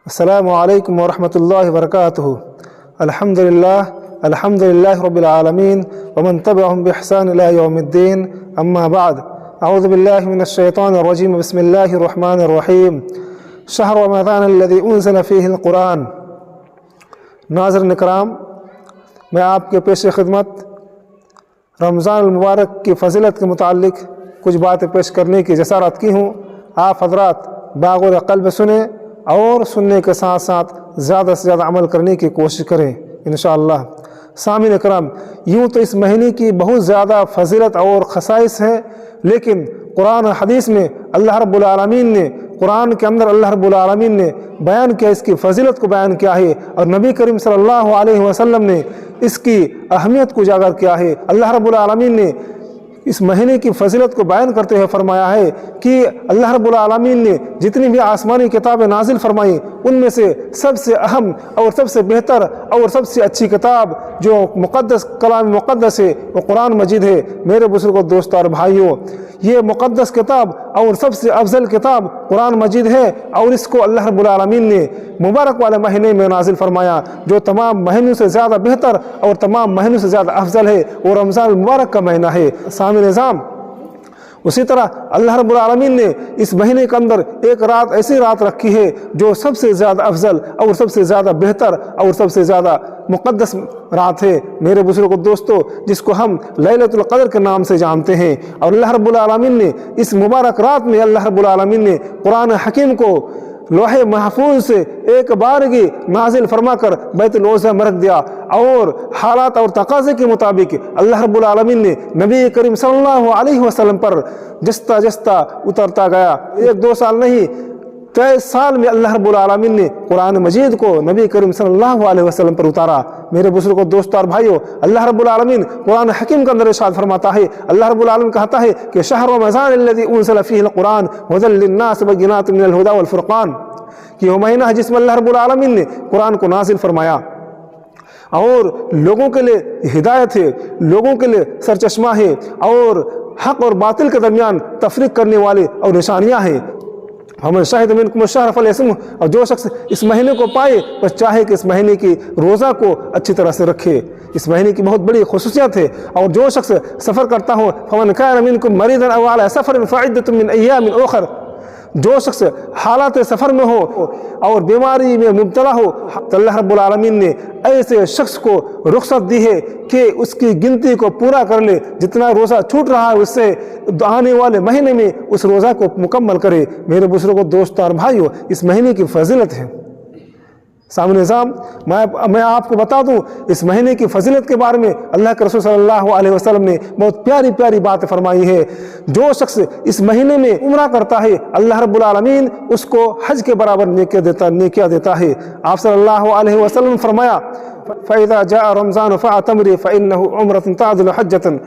السلام علیکم ورحمۃ اللہ وبرکاتہ۔ الحمد للہ رب العالمین ومن تبعهم بإحسان إلى يوم الدین، اما بعد، اعوذ باللہ من الشیطان الرجیم، بسم اللہ الرحمن الرحیم۔ شہر رمضان الذی انزل فیہ القرآن۔ ناظرین اکرام، میں آپ کے پیش خدمت رمضان المبارک کی فضیلت کے متعلق کچھ باتیں پیش کرنے کی جسارت کی ہوں۔ آپ حضرات باغور قلب سنیں اور سننے کے ساتھ ساتھ زیادہ سے زیادہ عمل کرنے کی کوشش کریں انشاءاللہ۔ سامعین اکرام، یوں تو اس مہینے کی بہت زیادہ فضیلت اور خصائص ہیں، لیکن قرآن و حدیث میں اللہ رب العالمین نے قرآن کے اندر اللہ رب العالمین نے بیان کیا، اس کی فضیلت کو بیان کیا ہے، اور نبی کریم صلی اللہ علیہ وسلم نے اس کی اہمیت کو اجاگر کیا ہے۔ اللہ رب العالمین نے اس مہینے کی فضیلت کو بیان کرتے ہوئے فرمایا ہے کہ اللہ رب العالمین نے جتنی بھی آسمانی کتابیں نازل فرمائیں، ان میں سے سب سے اہم اور سب سے بہتر اور سب سے اچھی کتاب جو مقدس کلام مقدس ہے وہ قرآن مجید ہے۔ میرے بزرگوں، دوستوں اور بھائیوں، یہ مقدس کتاب اور سب سے افضل کتاب قرآن مجید ہے، اور اس کو اللہ رب العالمین نے مبارک والے مہینے میں نازل فرمایا، جو تمام مہینوں سے زیادہ بہتر اور تمام مہینوں سے زیادہ افضل ہے، وہ رمضان المبارک کا مہینہ ہے۔ نظام اسی طرح اللہ رب العالمین نے اس مہینے کے اندر ایک رات ایسی رات رکھی ہے جو سب سے زیادہ افضل اور سب سے زیادہ بہتر اور سب سے زیادہ مقدس رات ہے میرے بزرگوں، دوستوں، جس کو ہم لیلۃ القدر کے نام سے جانتے ہیں۔ اور اللہ رب العالمین نے اس مبارک رات میں اللہ رب العالمین نے قرآن حکیم کو لوح محفوظ سے ایک بارگی نازل فرما کر بیت العزہ میں رکھ دیا، اور حالات اور تقاضے کے مطابق اللہ رب العالمین نے نبی کریم صلی اللہ علیہ وسلم پر جستا جستا اترتا گیا۔ 1-2 سال نہیں، 23 سال میں اللہ رب العالمین نے قرآن مجید کو نبی کریم صلی اللہ علیہ وسلم پر اتارا۔ میرے بزرگوں، دوستوں اور بھائیوں، اللہ رب العالمین قرآن حکیم کے اندر ارشاد فرماتا ہے، اللہ رب العالمین کہتا ہے کہ شہر رمضان الذی انزل فیہ القرآن ھدی للناس بینات من الہدی والفرقان، کہ وہ مہینہ ہے جس میں اللہ رب العالمین نے قرآن کو نازل فرمایا اور لوگوں کے لیے ہدایت ہے، لوگوں کے لیے سرچشمہ ہے، اور حق اور باطل کے درمیان تفریق کرنے والے اور نشانیاں ہیں۔ ہمیں شاہد منکم الشہر فلیصمہ، اور جو شخص اس مہینے کو پائے بس چاہے کہ اس مہینے کی روزہ کو اچھی طرح سے رکھے۔ اس مہینے کی بہت بڑی خصوصیت ہے۔ اور جو شخص سفر کرتا ہو فمن کان منکم مریضا او علی سفر فعدۃ من ایام اخر، جو شخص حالات سفر میں ہو اور بیماری میں مبتلا ہو تو اللہ رب العالمین نے ایسے شخص کو رخصت دی ہے کہ اس کی گنتی کو پورا کر لے، جتنا روزہ چھوٹ رہا ہے اس سے آنے والے مہینے میں اس روزہ کو مکمل کرے۔ میرے بزرگوں، دوستوں اور بھائیوں، اس مہینے کی فضیلت ہے۔ سامنے نظام، میں آپ کو بتا دوں اس مہینے کی فضیلت کے بارے میں اللہ کے رسول صلی اللہ علیہ وسلم نے بہت پیاری پیاری باتیں فرمائی ہے۔ جو شخص اس مہینے میں عمرہ کرتا ہے اللہ رب العالمین اس کو حج کے برابر نیکیاں دیتا ہے۔ آپ صلی اللہ علیہ وسلم نے فرمایا فَإِذَا جَاءَ رَمْضَانُ فَاعْتَمِرُوا فَإِنَّهُ عُمْرَةٌ تَعْدِلُ حَجَّةً،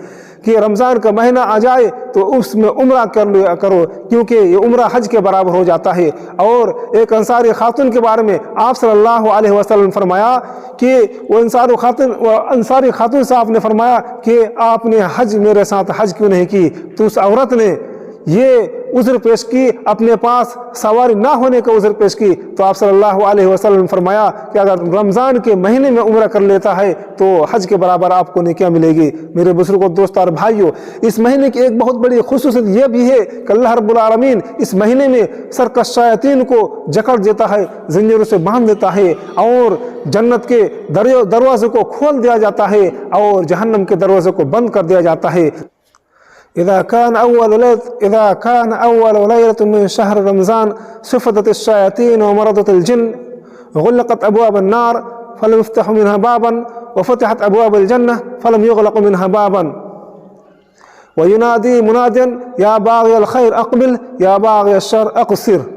کہ رمضان کا مہینہ آ جائے تو اس میں عمرہ کرو، کیونکہ یہ عمرہ حج کے برابر ہو جاتا ہے۔ اور ایک انصاری خاتون کے بارے میں آپ صلی اللہ علیہ وسلم نے فرمایا کہ وہ انصاری خاتون سے آپ نے فرمایا کہ آپ نے حج میرے ساتھ حج کیوں نہیں کی؟ تو اس عورت نے یہ عذر پیش کی، اپنے پاس سواری نہ ہونے کا عذر پیش کی، تو آپ صلی اللہ علیہ وسلم نے فرمایا کہ اگر رمضان کے مہینے میں عمرہ کر لیتا ہے تو حج کے برابر آپ کو نیکیاں ملے گی۔ میرے بزرگوں، دوستوں اور بھائیوں، اس مہینے کی ایک بہت بڑی خصوصیت یہ بھی ہے کہ اللہ رب العالمین اس مہینے میں سرکش شیاطین کو جکڑ دیتا ہے، زنجیروں سے باندھ دیتا ہے، اور جنت کے دروازے کو کھول دیا جاتا ہے اور جہنم کے دروازے کو بند کر دیا جاتا ہے۔ إذا كان أول ليلة من شهر رمضان صفدت الشياطين ومرضت الجن غلقت أبواب النار فلم يفتح منها بابا وفتحت أبواب الجنة فلم يغلق منها بابا وينادي مناد يا باغي الخير أقبل يا باغي الشر أقصر۔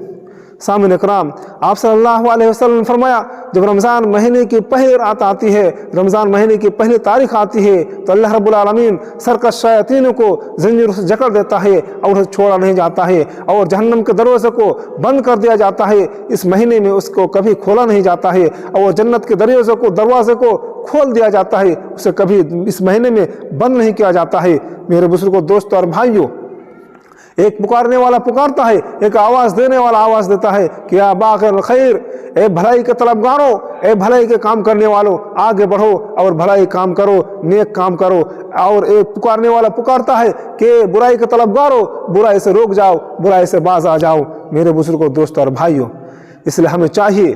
سامعین اکرام، آپ صلی اللہ علیہ وسلم نے فرمایا جب رمضان مہینے کی پہلی رات آتی ہے، رمضان مہینے کی پہلی تاریخ آتی ہے تو اللہ رب العالمین سرکش شیاطین کو زنجیروں سے جکڑ دیتا ہے اور اسے چھوڑا نہیں جاتا ہے، اور جہنم کے دروازے کو بند کر دیا جاتا ہے، اس مہینے میں اس کو کبھی کھولا نہیں جاتا ہے، اور جنت کے دروازے کو کھول دیا جاتا ہے، اسے کبھی اس مہینے میں بند نہیں کیا جاتا ہے۔ میرے بزرگوں، دوستوں اور بھائیوں، ایک پکارنے والا پکارتا ہے، ایک آواز دینے والا آواز دیتا ہے کہ یا باغ الخیر، اے بھلائی کے طلبگاروں، اے بھلائی کے کام کرنے والوں، آگے بڑھو اور بھلائی کام کرو، نیک کام کرو۔ اور ایک پکارنے والا پکارتا ہے کہ برائی کے طلبگاروں، برائی سے روک جاؤ، برائی سے باز آ جاؤ۔ میرے بزرگوں، دوستوں اور بھائیوں، اس لیے ہمیں چاہیے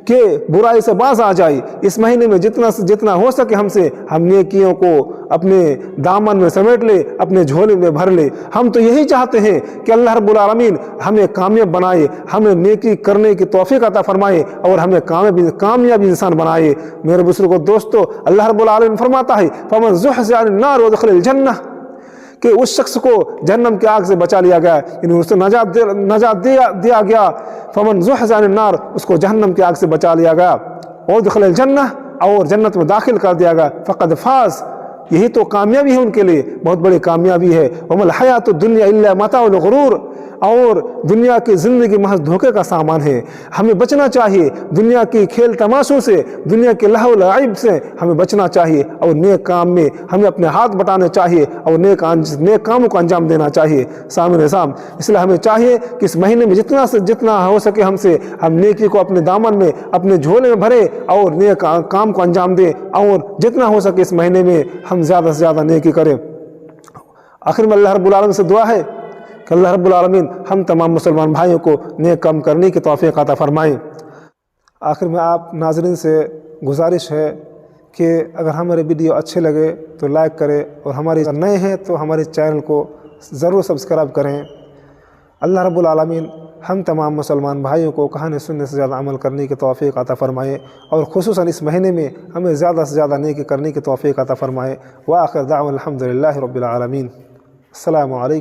کہ برائی سے باز آ جائے۔ اس مہینے میں جتنا ہو سکے ہم نیکیوں کو اپنے دامن میں سمیٹ لے، اپنے جھولے میں بھر لے۔ ہم تو یہی چاہتے ہیں کہ اللہ رب العالمین ہمیں کامیاب بنائے، ہمیں نیکی کرنے کی توفیق عطا فرمائے اور ہمیں کامیاب انسان بنائے۔ میرے بزرگوں، دوستو، اللہ رب العالمین فرماتا ہے فَمَنْ زُحْزِحَ عَنِ النَّارِ وَدَخَلَ الْجَنَّةَ، کہ اس شخص کو جہنم کی آگ سے بچا لیا گیا، یعنی اسے نجات دیا گیا۔ فمن زحزح عن النار، اس کو جہنم کی آگ سے بچا لیا گیا، اور دخل الجنہ، اور جنت میں داخل کر دیا گیا۔ فقد فاز، یہی تو کامیابی ہے ان کے لیے، بہت بڑی کامیابی ہے۔ وما الحیات الدنیا الا متاع الغرور، اور دنیا کی زندگی محض دھوکے کا سامان ہے۔ ہمیں بچنا چاہیے دنیا کی کھیل تماشوں سے، دنیا کے لہو لعب سے ہمیں بچنا چاہیے، اور نیک کام میں ہمیں اپنے ہاتھ بٹانے چاہیے، اور نیک کاموں کو انجام دینا چاہیے۔ سامع نظام، اس لیے ہمیں چاہیے کہ اس مہینے میں جتنا ہو سکے ہم نیکی کو اپنے دامن میں، اپنے جھولے میں بھرے اور نیک کام کو انجام دیں، اور جتنا ہو سکے اس مہینے میں ہم زیادہ سے زیادہ نیکی کریں۔ آخر میں اللہ رب العالمین سے دعا ہے کہ اللہ رب العالمین ہم تمام مسلمان بھائیوں کو نیک کام کرنے کی توفیق عطا فرمائیں۔ آخر میں آپ ناظرین سے گزارش ہے کہ اگر ہمارے ویڈیو اچھے لگے تو لائک کریں، اور ہمارے نئے ہیں تو ہمارے چینل کو ضرور سبسکرائب کریں۔ اللہ رب العالمین ہم تمام مسلمان بھائیوں کو کہانی سننے سے زیادہ عمل کرنے کی توفیق عطا فرمائے، اور خصوصاً اس مہینے میں ہمیں زیادہ سے زیادہ نیکی کرنے کی توفیق عطا فرمائے۔ وآخر دعوانا الحمدللہ رب العالمین۔ السلام علیکم۔